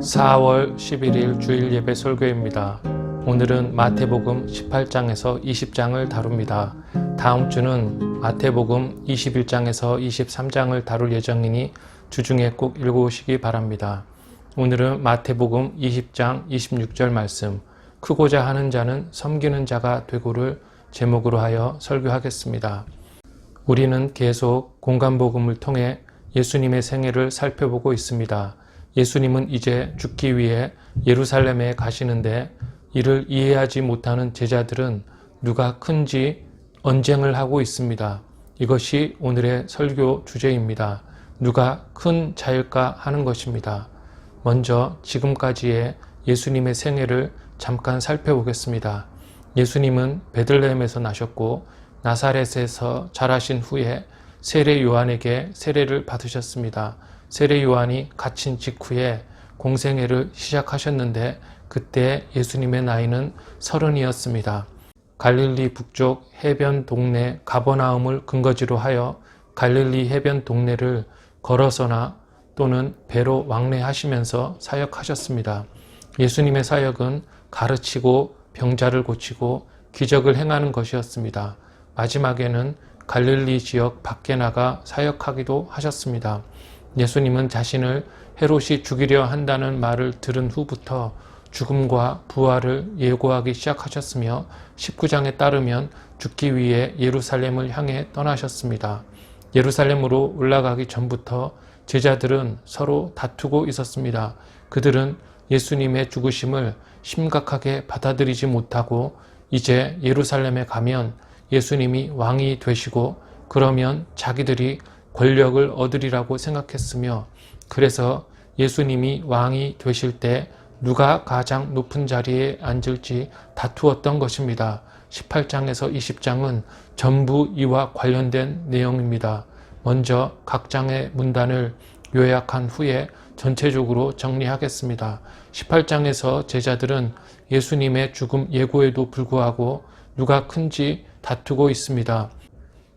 4월 11일 주일 예배 설교입니다. 오늘은 마태복음 18장에서 20장을 다룹니다. 다음 주는 마태복음 21장에서 23장을 다룰 예정이니 주중에 꼭 읽어오시기 바랍니다. 오늘은 마태복음 20장 26절 말씀, 크고자 하는 자는 섬기는 자가 되고를 제목으로 하여 설교하겠습니다. 우리는 계속 공간복음을 통해 예수님의 생애를 살펴보고 있습니다. 예수님은 이제 죽기 위해 예루살렘에 가시는데 이를 이해하지 못하는 제자들은 누가 큰지 언쟁을 하고 있습니다. 이것이 오늘의 설교 주제입니다. 누가 큰 자일까 하는 것입니다. 먼저 지금까지의 예수님의 생애를 잠깐 살펴보겠습니다. 예수님은 베들레헴에서 나셨고 나사렛에서 자라신 후에 세례 요한에게 세례를 받으셨습니다. 세례 요한이 갇힌 직후에 공생애를 시작하셨는데 그때 예수님의 나이는 30이었습니다. 갈릴리 북쪽 해변 동네 가버나움을 근거지로 하여 갈릴리 해변 동네를 걸어서나 또는 배로 왕래하시면서 사역하셨습니다. 예수님의 사역은 가르치고 병자를 고치고 기적을 행하는 것이었습니다. 마지막에는 갈릴리 지역 밖에 나가 사역하기도 하셨습니다. 예수님은 자신을 헤롯이 죽이려 한다는 말을 들은 후부터 죽음과 부활을 예고하기 시작하셨으며 19장에 따르면 죽기 위해 예루살렘을 향해 떠나셨습니다. 예루살렘으로 올라가기 전부터 제자들은 서로 다투고 있었습니다. 그들은 예수님의 죽으심을 심각하게 받아들이지 못하고 이제 예루살렘에 가면 예수님이 왕이 되시고 그러면 자기들이 권력을 얻으리라고 생각했으며 그래서 예수님이 왕이 되실 때 누가 가장 높은 자리에 앉을지 다투었던 것입니다. 18장에서 20장은 전부 이와 관련된 내용입니다. 먼저 각 장의 문단을 요약한 후에 전체적으로 정리하겠습니다. 18장에서 제자들은 예수님의 죽음 예고에도 불구하고 누가 큰지 다투고 있습니다.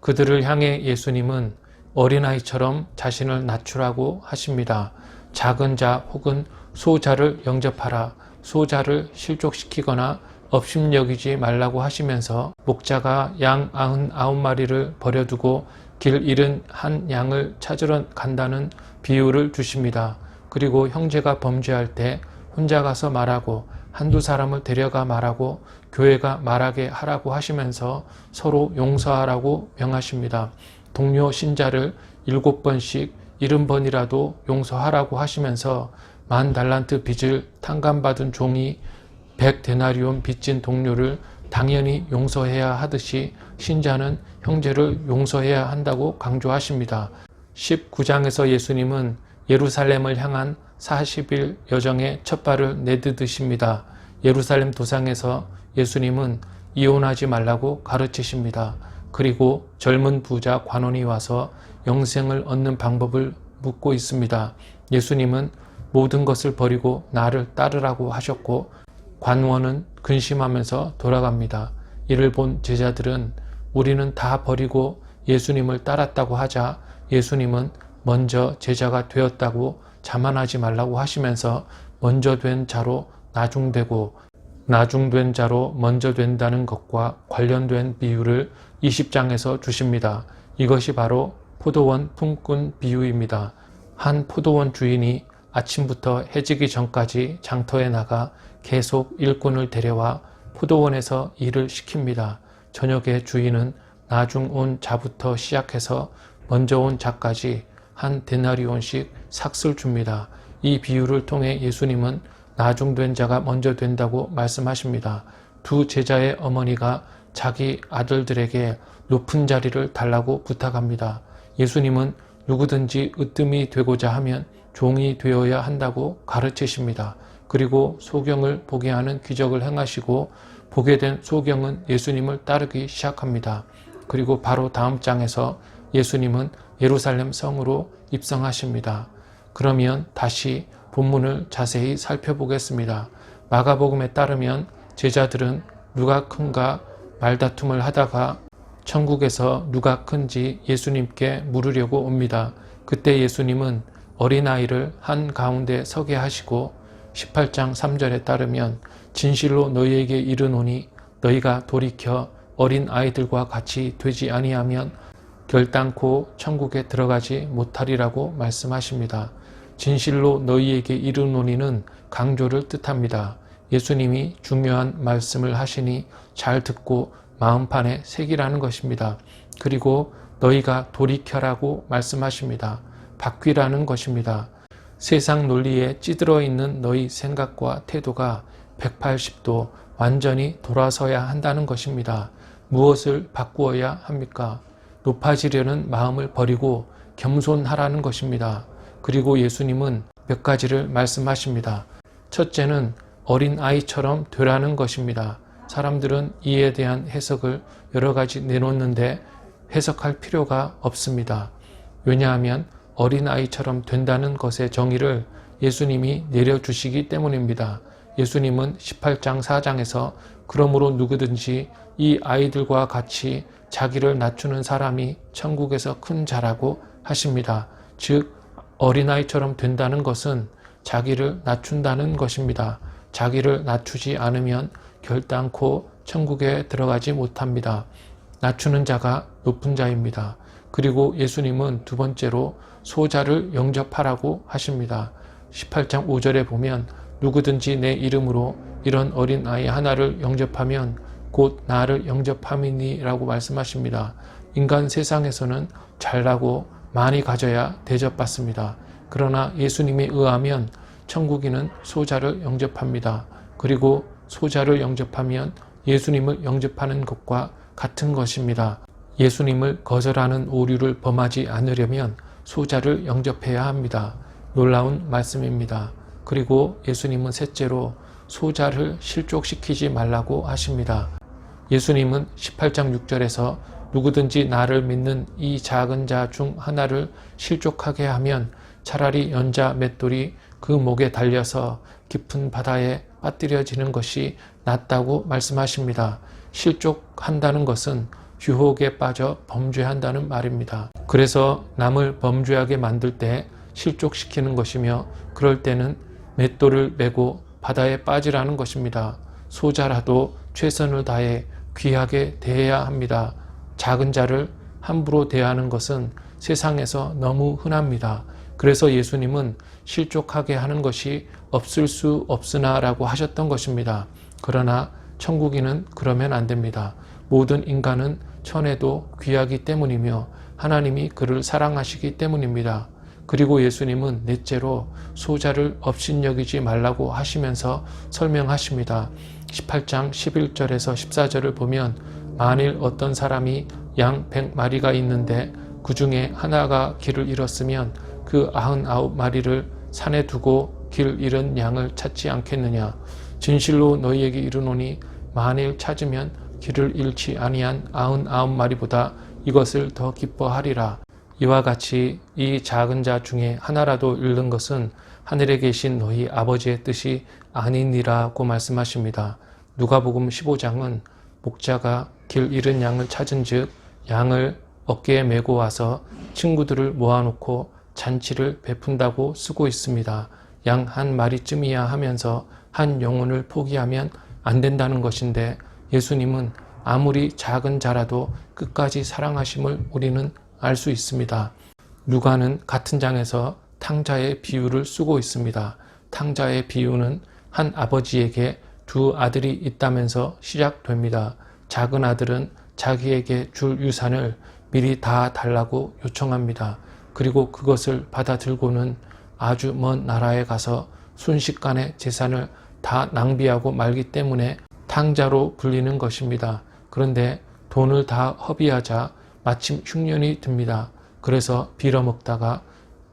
그들을 향해 예수님은 어린아이처럼 자신을 낮추라고 하십니다. 작은 자 혹은 소자를 영접하라, 소자를 실족시키거나 업심여기지 말라고 하시면서 목자가 양 99마리를 버려두고 길 잃은 한 양을 찾으러 간다는 비유를 주십니다. 그리고 형제가 범죄할 때 혼자 가서 말하고 한두 사람을 데려가 말하고 교회가 말하게 하라고 하시면서 서로 용서하라고 명하십니다. 동료 신자를 7번씩 70번이라도 용서하라고 하시면서 10달란트 빚을 탕감받은 종이 100데나리온 빚진 동료를 당연히 용서해야 하듯이 신자는 형제를 용서해야 한다고 강조하십니다. 19장에서 예수님은 예루살렘을 향한 40일 여정의 첫 발을 내디디십니다. 예루살렘 도상에서 예수님은 이혼하지 말라고 가르치십니다. 그리고 젊은 부자 관원이 와서 영생을 얻는 방법을 묻고 있습니다. 예수님은 모든 것을 버리고 나를 따르라고 하셨고 관원은 근심하면서 돌아갑니다. 이를 본 제자들은 우리는 다 버리고 예수님을 따랐다고 하자 예수님은 먼저 제자가 되었다고 자만하지 말라고 하시면서 먼저 된 자로 나중되고 나중된 자로 먼저 된다는 것과 관련된 비유를 20장에서 주십니다. 이것이 바로 포도원 품꾼 비유입니다. 한 포도원 주인이 아침부터 해지기 전까지 장터에 나가 계속 일꾼을 데려와 포도원에서 일을 시킵니다. 저녁에 주인은 나중 온 자부터 시작해서 먼저 온 자까지 한 데나리온씩 삭슬 줍니다. 이 비유를 통해 예수님은 나중된 자가 먼저 된다고 말씀하십니다. 두 제자의 어머니가 자기 아들들에게 높은 자리를 달라고 부탁합니다. 예수님은 누구든지 으뜸이 되고자 하면 종이 되어야 한다고 가르치십니다. 그리고 소경을 보게 하는 기적을 행하시고 보게 된 소경은 예수님을 따르기 시작합니다. 그리고 바로 다음 장에서 예수님은 예루살렘 성으로 입성하십니다. 그러면 다시 본문을 자세히 살펴보겠습니다. 마가복음에 따르면 제자들은 누가 큰가 말다툼을 하다가 천국에서 누가 큰지 예수님께 물으려고 옵니다. 그때 예수님은 어린아이를 한 가운데 서게 하시고 18장 3절에 따르면 진실로 너희에게 이르노니 너희가 돌이켜 어린 아이들과 같이 되지 아니하면 결단코 천국에 들어가지 못하리라고 말씀하십니다. 진실로 너희에게 이르노니는 강조를 뜻합니다. 예수님이 중요한 말씀을 하시니 잘 듣고 마음판에 새기라는 것입니다. 그리고 너희가 돌이켜라고 말씀하십니다. 바뀌라는 것입니다. 세상 논리에 찌들어 있는 너희 생각과 태도가 180도 완전히 돌아서야 한다는 것입니다. 무엇을 바꾸어야 합니까? 높아지려는 마음을 버리고 겸손하라는 것입니다. 그리고 예수님은 몇 가지를 말씀하십니다. 첫째는 어린 아이처럼 되라는 것입니다. 사람들은 이에 대한 해석을 여러 가지 내놓는데 해석할 필요가 없습니다. 왜냐하면 어린아이처럼 된다는 것의 정의를 예수님이 내려주시기 때문입니다. 예수님은 18장 4장에서 그러므로 누구든지 이 아이들과 같이 자기를 낮추는 사람이 천국에서 큰 자라고 하십니다. 즉 어린아이처럼 된다는 것은 자기를 낮춘다는 것입니다. 자기를 낮추지 않으면 결단코 천국에 들어가지 못합니다. 낮추는 자가 높은 자입니다. 그리고 예수님은 두 번째로 소자를 영접하라고 하십니다. 18장 5절에 보면 누구든지 내 이름으로 이런 어린 아이 하나를 영접하면 곧 나를 영접함이니라고 말씀하십니다. 인간 세상에서는 잘나고 많이 가져야 대접받습니다. 그러나 예수님에 의하면 천국인은 소자를 영접합니다. 그리고 소자를 영접하면 예수님을 영접하는 것과 같은 것입니다. 예수님을 거절하는 오류를 범하지 않으려면 소자를 영접해야 합니다. 놀라운 말씀입니다. 그리고 예수님은 셋째로 소자를 실족시키지 말라고 하십니다. 예수님은 18장 6절에서 누구든지 나를 믿는 이 작은 자 중 하나를 실족하게 하면 차라리 연자 맷돌이 그 목에 달려서 깊은 바다에 빠뜨려지는 것이 낫다고 말씀하십니다. 실족한다는 것은 유혹에 빠져 범죄한다는 말입니다. 그래서 남을 범죄하게 만들 때 실족시키는 것이며 그럴 때는 맷돌을 메고 바다에 빠지라는 것입니다. 소자라도 최선을 다해 귀하게 대해야 합니다. 작은 자를 함부로 대하는 것은 세상에서 너무 흔합니다. 그래서 예수님은 실족하게 하는 것이 없을 수 없으나 라고 하셨던 것입니다. 그러나 천국인은 그러면 안 됩니다. 모든 인간은 천에도 귀하기 때문이며 하나님이 그를 사랑하시기 때문입니다. 그리고 예수님은 넷째로 소자를 업신여기지 말라고 하시면서 설명하십니다. 18장 11절에서 14절을 보면 만일 어떤 사람이 양 100마리가 있는데 그 중에 하나가 길을 잃었으면 그 99마리를 산에 두고 길 잃은 양을 찾지 않겠느냐. 진실로 너희에게 이르노니 만일 찾으면 길을 잃지 아니한 99마리보다 이것을 더 기뻐하리라. 이와 같이 이 작은 자 중에 하나라도 잃는 것은 하늘에 계신 너희 아버지의 뜻이 아니니라고 말씀하십니다. 누가복음 15장은 목자가 길 잃은 양을 찾은 즉 양을 어깨에 메고 와서 친구들을 모아놓고 잔치를 베푼다고 쓰고 있습니다. 양 한 마리쯤이야 하면서 한 영혼을 포기하면 안 된다는 것인데 예수님은 아무리 작은 자라도 끝까지 사랑하심을 우리는 알 수 있습니다. 누가는 같은 장에서 탕자의 비유를 쓰고 있습니다. 탕자의 비유는 한 아버지에게 두 아들이 있다면서 시작됩니다. 작은 아들은 자기에게 줄 유산을 미리 다 달라고 요청합니다. 그리고 그것을 받아 들고는 아주 먼 나라에 가서 순식간에 재산을 다 낭비하고 말기 때문에 탕자로 불리는 것입니다. 그런데 돈을 다 허비하자 마침 흉년이 듭니다. 그래서 빌어먹다가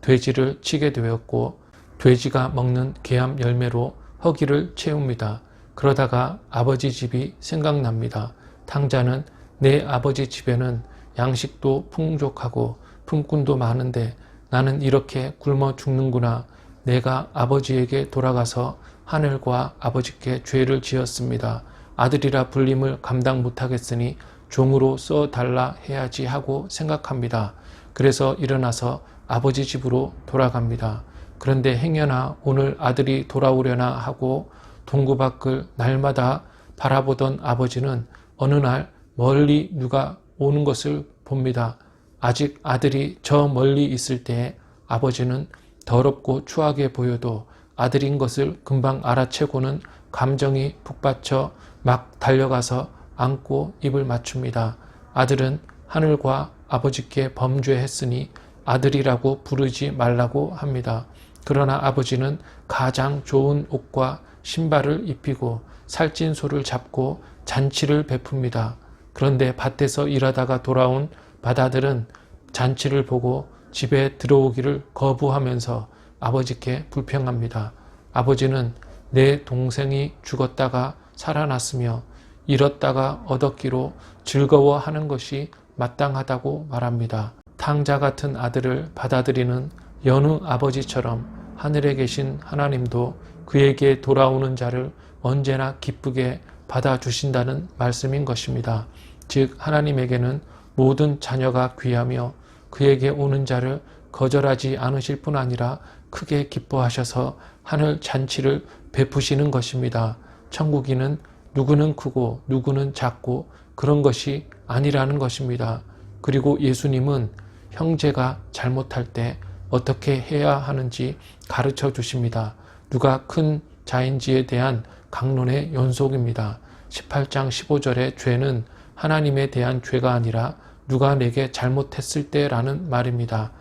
돼지를 치게 되었고 돼지가 먹는 개암 열매로 허기를 채웁니다. 그러다가 아버지 집이 생각납니다. 탕자는 내 아버지 집에는 양식도 풍족하고 품꾼도 많은데 나는 이렇게 굶어 죽는구나. 내가 아버지에게 돌아가서 하늘과 아버지께 죄를 지었습니다. 아들이라 불림을 감당 못하겠으니 종으로 써달라 해야지 하고 생각합니다. 그래서 일어나서 아버지 집으로 돌아갑니다. 그런데 행여나 오늘 아들이 돌아오려나 하고 동구 밖을 날마다 바라보던 아버지는 어느 날 멀리 누가 오는 것을 봅니다. 아직 아들이 저 멀리 있을 때에 아버지는 더럽고 추하게 보여도 아들인 것을 금방 알아채고는 감정이 북받쳐 막 달려가서 안고 입을 맞춥니다. 아들은 하늘과 아버지께 범죄했으니 아들이라고 부르지 말라고 합니다. 그러나 아버지는 가장 좋은 옷과 신발을 입히고 살찐 소를 잡고 잔치를 베풉니다. 그런데 밭에서 일하다가 돌아온 맏아들은 잔치를 보고 집에 들어오기를 거부하면서 아버지께 불평합니다. 아버지는 내 동생이 죽었다가 살아났으며 잃었다가 얻었기로 즐거워하는 것이 마땅하다고 말합니다. 탕자 같은 아들을 받아들이는 여느 아버지처럼 하늘에 계신 하나님도 그에게 돌아오는 자를 언제나 기쁘게 받아주신다는 말씀인 것입니다. 즉 하나님에게는 모든 자녀가 귀하며 그에게 오는 자를 거절하지 않으실 뿐 아니라 크게 기뻐하셔서 하늘 잔치를 베푸시는 것입니다. 천국에는 누구는 크고 누구는 작고 그런 것이 아니라는 것입니다. 그리고 예수님은 형제가 잘못할 때 어떻게 해야 하는지 가르쳐 주십니다. 누가 큰 자인지에 대한 강론의 연속입니다. 18장 15절의 죄는 하나님에 대한 죄가 아니라 누가 내게 잘못했을 때라는 말입니다.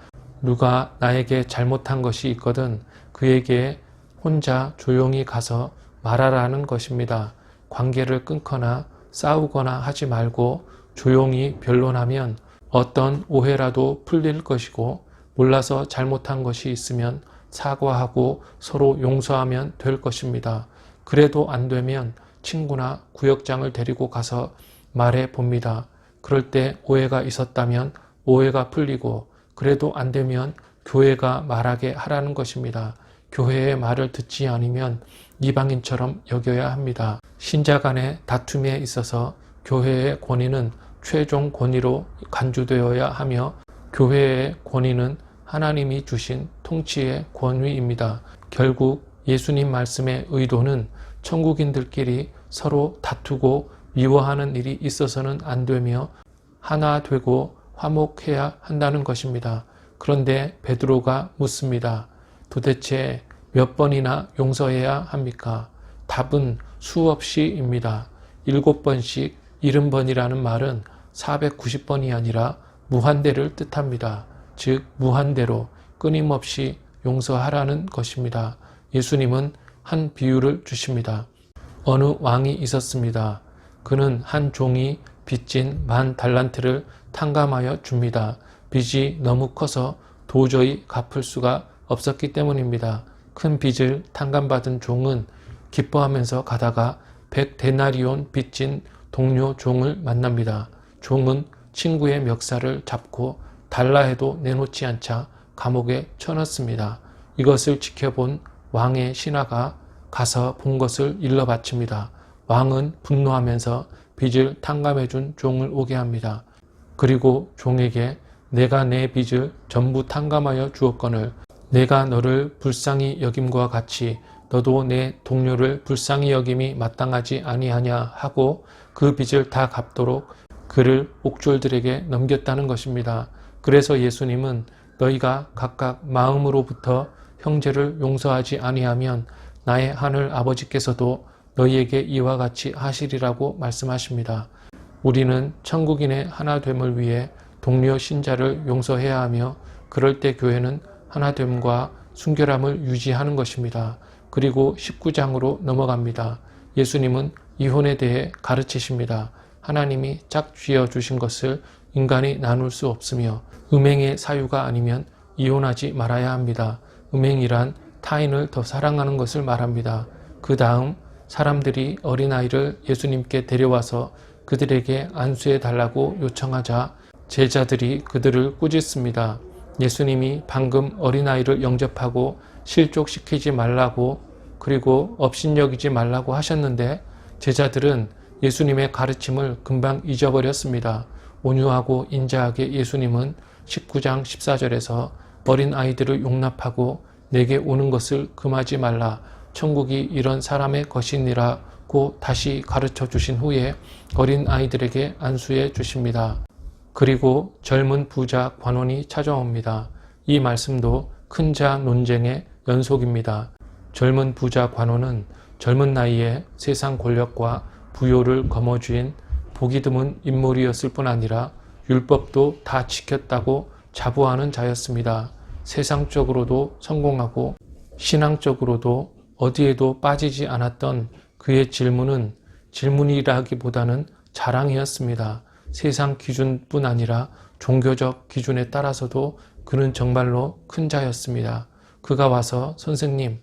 누가 나에게 잘못한 것이 있거든 그에게 혼자 조용히 가서 말하라는 것입니다. 관계를 끊거나 싸우거나 하지 말고 조용히 변론하면 어떤 오해라도 풀릴 것이고 몰라서 잘못한 것이 있으면 사과하고 서로 용서하면 될 것입니다. 그래도 안 되면 친구나 구역장을 데리고 가서 말해 봅니다. 그럴 때 오해가 있었다면 오해가 풀리고 그래도 안 되면 교회가 말하게 하라는 것입니다. 교회의 말을 듣지 않으면 이방인처럼 여겨야 합니다. 신자 간의 다툼에 있어서 교회의 권위는 최종 권위로 간주되어야 하며 교회의 권위는 하나님이 주신 통치의 권위입니다. 결국 예수님 말씀의 의도는 천국인들끼리 서로 다투고 미워하는 일이 있어서는 안 되며 하나 되고 화목해야 한다는 것입니다. 그런데 베드로가 묻습니다. 도대체 몇 번이나 용서해야 합니까? 답은 수없이입니다. 7번씩 70번이라는 말은 490번이 아니라 무한대를 뜻합니다. 즉 무한대로 끊임없이 용서하라는 것입니다. 예수님은 한 비유를 주십니다. 어느 왕이 있었습니다. 그는 한 종이 빚진 10,000달란트를 탕감하여 줍니다. 빚이 너무 커서 도저히 갚을 수가 없었기 때문입니다. 큰 빚을 탕감받은 종은 기뻐하면서 가다가 100데나리온 빚진 동료 종을 만납니다. 종은 친구의 멱살을 잡고 달라 해도 내놓지 않자 감옥에 쳐넣습니다. 이것을 지켜본 왕의 신하가 가서 본 것을 일러 바칩니다. 왕은 분노하면서 빚을 탕감해준 종을 오게 합니다. 그리고 종에게 내가 내 빚을 전부 탕감하여 주었거늘 내가 너를 불쌍히 여김과 같이 너도 내 동료를 불쌍히 여김이 마땅하지 아니하냐 하고 그 빚을 다 갚도록 그를 옥졸들에게 넘겼다는 것입니다. 그래서 예수님은 너희가 각각 마음으로부터 형제를 용서하지 아니하면 나의 하늘 아버지께서도 너희에게 이와 같이 하시리라고 말씀하십니다. 우리는 천국인의 하나됨을 위해 동료 신자를 용서해야 하며 그럴 때 교회는 하나됨과 순결함을 유지하는 것입니다. 그리고 19장으로 넘어갑니다. 예수님은 이혼에 대해 가르치십니다. 하나님이 짝 쥐어 주신 것을 인간이 나눌 수 없으며 음행의 사유가 아니면 이혼하지 말아야 합니다. 음행이란 타인을 더 사랑하는 것을 말합니다. 그 다음 사람들이 어린아이를 예수님께 데려와서 그들에게 안수해 달라고 요청하자 제자들이 그들을 꾸짖습니다. 예수님이 방금 어린아이를 영접하고 실족시키지 말라고 그리고 업신여기지 말라고 하셨는데 제자들은 예수님의 가르침을 금방 잊어버렸습니다. 온유하고 인자하게 예수님은 19장 14절에서 어린아이들을 용납하고 내게 오는 것을 금하지 말라. 천국이 이런 사람의 것이니라고 다시 가르쳐 주신 후에 어린 아이들에게 안수해 주십니다. 그리고 젊은 부자 관원이 찾아옵니다. 이 말씀도 큰 자 논쟁의 연속입니다. 젊은 부자 관원은 젊은 나이에 세상 권력과 부요를 거머쥐인 보기 드문 인물이었을 뿐 아니라 율법도 다 지켰다고 자부하는 자였습니다. 세상적으로도 성공하고 신앙적으로도 어디에도 빠지지 않았던 그의 질문은 질문이라기보다는 자랑이었습니다. 세상 기준뿐 아니라 종교적 기준에 따라서도 그는 정말로 큰 자였습니다. 그가 와서 선생님,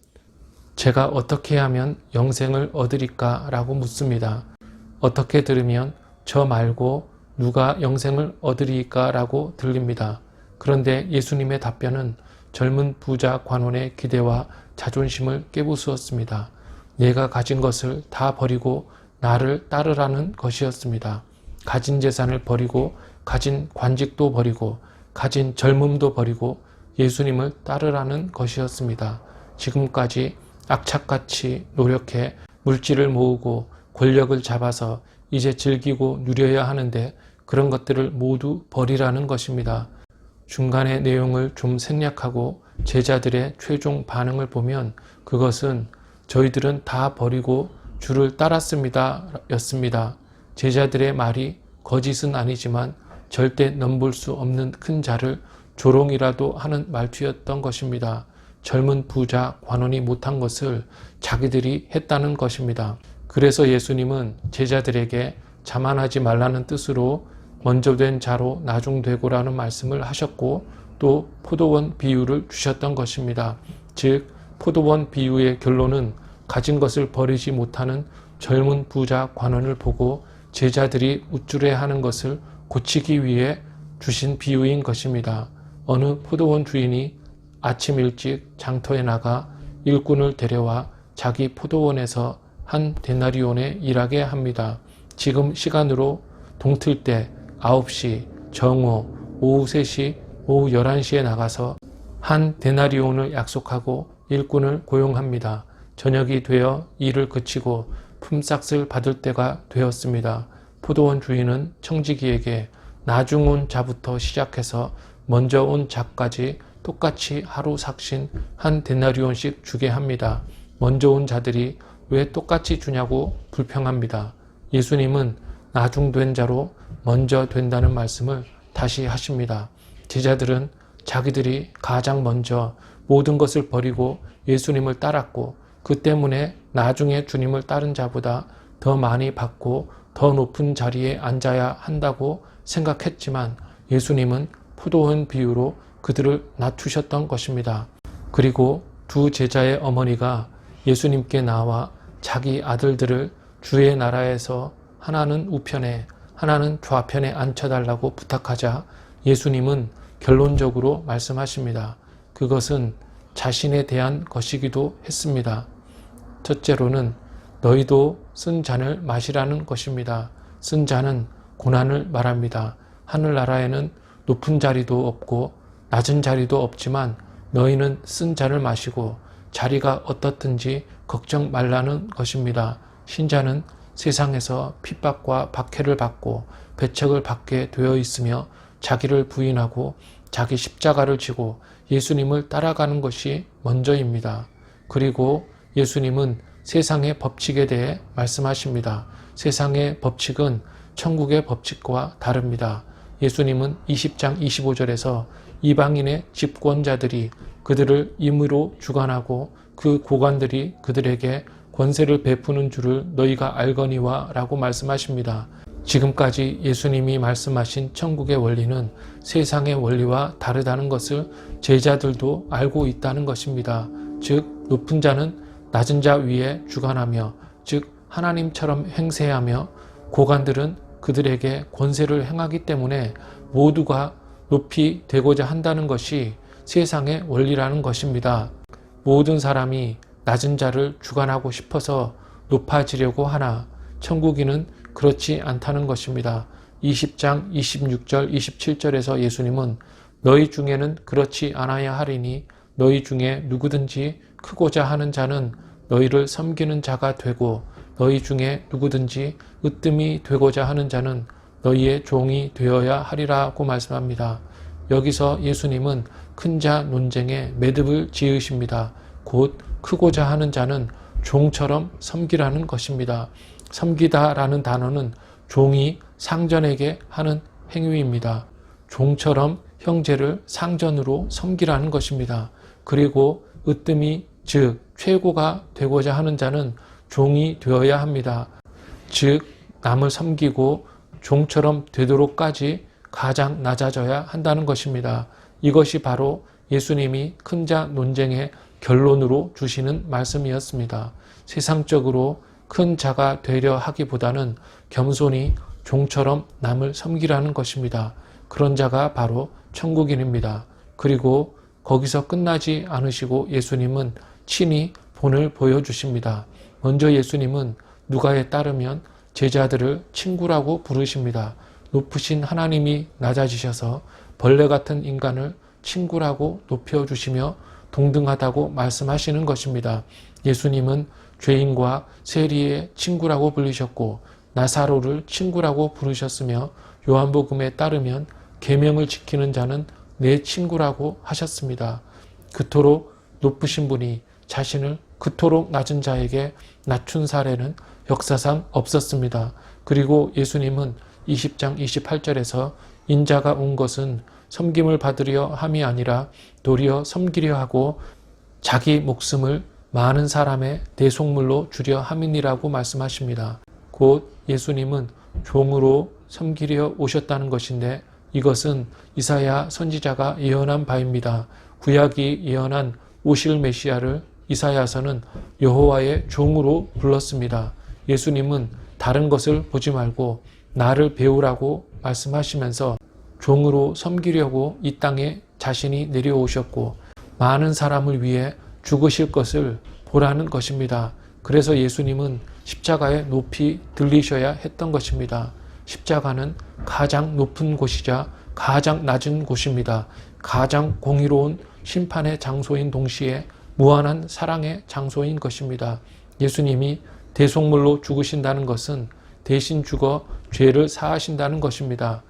제가 어떻게 하면 영생을 얻으리까? 라고 묻습니다. 어떻게 들으면 저 말고 누가 영생을 얻으리까? 라고 들립니다. 그런데 예수님의 답변은 젊은 부자 관원의 기대와 자존심을 깨부수었습니다. 내가 가진 것을 다 버리고 나를 따르라는 것이었습니다. 가진 재산을 버리고 가진 관직도 버리고 가진 젊음도 버리고 예수님을 따르라는 것이었습니다. 지금까지 악착같이 노력해 물질을 모으고 권력을 잡아서 이제 즐기고 누려야 하는데 그런 것들을 모두 버리라는 것입니다. 중간의 내용을 좀 생략하고 제자들의 최종 반응을 보면 그것은 저희들은 다 버리고 주를 따랐습니다 였습니다. 제자들의 말이 거짓은 아니지만 절대 넘볼 수 없는 큰 자를 조롱이라도 하는 말투였던 것입니다. 젊은 부자 관원이 못한 것을 자기들이 했다는 것입니다. 그래서 예수님은 제자들에게 자만하지 말라는 뜻으로 먼저 된 자로 나중되고라는 말씀을 하셨고 또 포도원 비유를 주셨던 것입니다. 즉 포도원 비유의 결론은 가진 것을 버리지 못하는 젊은 부자 관원을 보고 제자들이 우쭐해하는 것을 고치기 위해 주신 비유인 것입니다. 어느 포도원 주인이 아침 일찍 장터에 나가 일꾼을 데려와 자기 포도원에서 한 데나리온에 일하게 합니다. 지금 시간으로 동틀 때 9시, 정오, 오후 3시, 오후 11시에 나가서 한 데나리온을 약속하고 일꾼을 고용합니다. 저녁이 되어 일을 그치고 품삯을 받을 때가 되었습니다. 포도원 주인은 청지기에게 나중 온 자부터 시작해서 먼저 온 자까지 똑같이 하루 삭신 한 데나리온씩 주게 합니다. 먼저 온 자들이 왜 똑같이 주냐고 불평합니다. 예수님은 나중된 자로 먼저 된다는 말씀을 다시 하십니다. 제자들은 자기들이 가장 먼저 모든 것을 버리고 예수님을 따랐고 그 때문에 나중에 주님을 따른 자보다 더 많이 받고 더 높은 자리에 앉아야 한다고 생각했지만 예수님은 포도원 비유로 그들을 낮추셨던 것입니다. 그리고 두 제자의 어머니가 예수님께 나와 자기 아들들을 주의 나라에서 하나는 우편에 하나는 좌편에 앉혀달라고 부탁하자 예수님은 결론적으로 말씀하십니다. 그것은 자신에 대한 것이기도 했습니다. 첫째로는 너희도 쓴 잔을 마시라는 것입니다. 쓴 잔은 고난을 말합니다. 하늘나라에는 높은 자리도 없고 낮은 자리도 없지만 너희는 쓴 잔을 마시고 자리가 어떻든지 걱정 말라는 것입니다. 신자는 세상에서 핍박과 박해를 받고 배척을 받게 되어 있으며 자기를 부인하고 자기 십자가를 지고 예수님을 따라가는 것이 먼저입니다. 그리고 예수님은 세상의 법칙에 대해 말씀하십니다. 세상의 법칙은 천국의 법칙과 다릅니다. 예수님은 20장 25절에서 이방인의 집권자들이 그들을 임의로 주관하고 그 고관들이 그들에게 권세를 베푸는 줄을 너희가 알거니와 라고 말씀하십니다. 지금까지 예수님이 말씀하신 천국의 원리는 세상의 원리와 다르다는 것을 제자들도 알고 있다는 것입니다. 즉 높은 자는 낮은 자 위에 주관하며 즉 하나님처럼 행세하며 고관들은 그들에게 권세를 행하기 때문에 모두가 높이 되고자 한다는 것이 세상의 원리라는 것입니다. 모든 사람이 낮은 자를 주관하고 싶어서 높아지려고 하나 천국인은 그렇지 않다는 것입니다. 20장 26절 27절에서 예수님은 너희 중에는 그렇지 않아야 하리니 너희 중에 누구든지 크고자 하는 자는 너희를 섬기는 자가 되고 너희 중에 누구든지 으뜸이 되고자 하는 자는 너희의 종이 되어야 하리라고 말씀합니다. 여기서 예수님은 큰 자 논쟁에 매듭을 지으십니다. 곧 크고자 하는 자는 종처럼 섬기라는 것입니다. 섬기다라는 단어는 종이 상전에게 하는 행위입니다. 종처럼 형제를 상전으로 섬기라는 것입니다. 그리고 으뜸이 즉 최고가 되고자 하는 자는 종이 되어야 합니다. 즉 남을 섬기고 종처럼 되도록까지 가장 낮아져야 한다는 것입니다. 이것이 바로 예수님이 큰 자 논쟁의 결론으로 주시는 말씀이었습니다. 세상적으로 큰 자가 되려 하기보다는 겸손히 종처럼 남을 섬기라는 것입니다. 그런 자가 바로 천국인입니다. 그리고 거기서 끝나지 않으시고 예수님은 친히 본을 보여주십니다. 먼저 예수님은 누가에 따르면 제자들을 친구라고 부르십니다. 높으신 하나님이 낮아지셔서 벌레 같은 인간을 친구라고 높여주시며 동등하다고 말씀하시는 것입니다. 예수님은 죄인과 세리의 친구라고 불리셨고 나사로를 친구라고 부르셨으며 요한복음에 따르면 계명을 지키는 자는 내 친구라고 하셨습니다. 그토록 높으신 분이 자신을 그토록 낮은 자에게 낮춘 사례는 역사상 없었습니다. 그리고 예수님은 20장 28절에서 인자가 온 것은 섬김을 받으려 함이 아니라 도리어 섬기려 하고 자기 목숨을 많은 사람의 대속물로 주려 함이니라고 말씀하십니다. 곧 예수님은 종으로 섬기려 오셨다는 것인데 이것은 이사야 선지자가 예언한 바입니다. 구약이 예언한 오실 메시아를 이사야서는 여호와의 종으로 불렀습니다. 예수님은 다른 것을 보지 말고 나를 배우라고 말씀하시면서 종으로 섬기려고 이 땅에 자신이 내려오셨고 많은 사람을 위해 죽으실 것을 보라는 것입니다. 그래서 예수님은 십자가에 높이 들리셔야 했던 것입니다. 십자가는 가장 높은 곳이자 가장 낮은 곳입니다. 가장 공의로운 심판의 장소인 동시에 무한한 사랑의 장소인 것입니다. 예수님이 대속물로 죽으신다는 것은 대신 죽어 죄를 사하신다는 것입니다.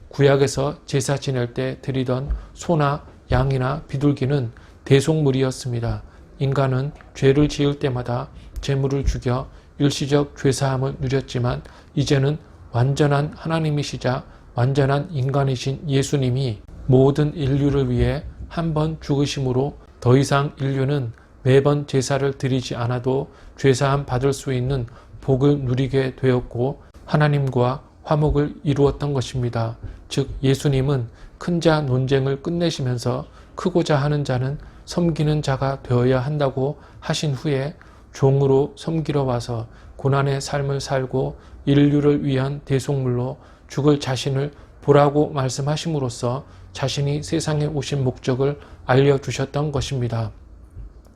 구약에서 제사 지낼 때 드리던 소나 양이나 비둘기는 대속물이었습니다. 인간은 죄를 지을 때마다 제물을 죽여 일시적 죄사함을 누렸지만 이제는 완전한 하나님이시자 완전한 인간이신 예수님이 모든 인류를 위해 한 번 죽으심으로 더 이상 인류는 매번 제사를 드리지 않아도 죄사함 받을 수 있는 복을 누리게 되었고 하나님과 화목을 이루었던 것입니다. 즉 예수님은 큰 자 논쟁을 끝내시면서 크고자 하는 자는 섬기는 자가 되어야 한다고 하신 후에 종으로 섬기러 와서 고난의 삶을 살고 인류를 위한 대속물로 죽을 자신을 보라고 말씀하심으로써 자신이 세상에 오신 목적을 알려주셨던 것입니다.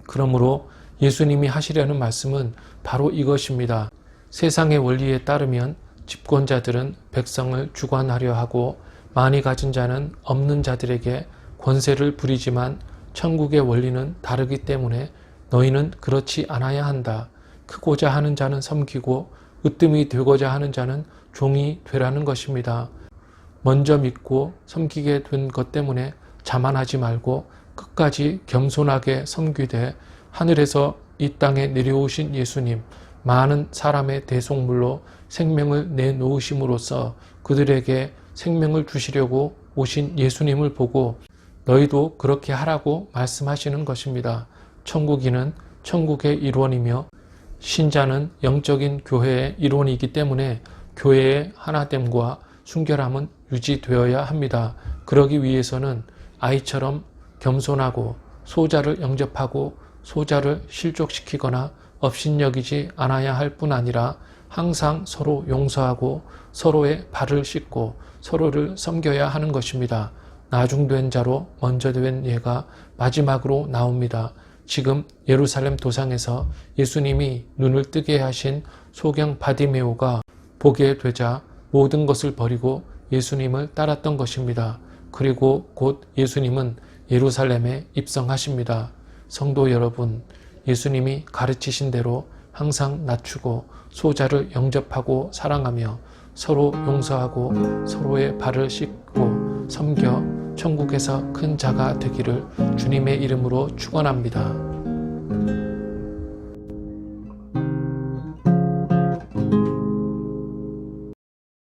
그러므로 예수님이 하시려는 말씀은 바로 이것입니다. 세상의 원리에 따르면 집권자들은 백성을 주관하려 하고 많이 가진 자는 없는 자들에게 권세를 부리지만 천국의 원리는 다르기 때문에 너희는 그렇지 않아야 한다. 크고자 하는 자는 섬기고 으뜸이 되고자 하는 자는 종이 되라는 것입니다. 먼저 믿고 섬기게 된 것 때문에 자만하지 말고 끝까지 겸손하게 섬기되 하늘에서 이 땅에 내려오신 예수님, 많은 사람의 대속물로 생명을 내놓으심으로써 그들에게 생명을 주시려고 오신 예수님을 보고 너희도 그렇게 하라고 말씀하시는 것입니다. 천국인은 천국의 일원이며 신자는 영적인 교회의 일원이기 때문에 교회의 하나됨과 순결함은 유지되어야 합니다. 그러기 위해서는 아이처럼 겸손하고 소자를 영접하고 소자를 실족시키거나 업신여기지 않아야 할 뿐 아니라 항상 서로 용서하고 서로의 발을 씻고 서로를 섬겨야 하는 것입니다. 나중된 자로 먼저 된 예가 마지막으로 나옵니다. 지금 예루살렘 도상에서 예수님이 눈을 뜨게 하신 소경 바디메오가 보게 되자 모든 것을 버리고 예수님을 따랐던 것입니다. 그리고 곧 예수님은 예루살렘에 입성하십니다. 성도 여러분, 예수님이 가르치신 대로 항상 낮추고 소자를 영접하고 사랑하며 서로 용서하고 서로의 발을 씻고 섬겨 천국에서 큰 자가 되기를 주님의 이름으로 축원합니다.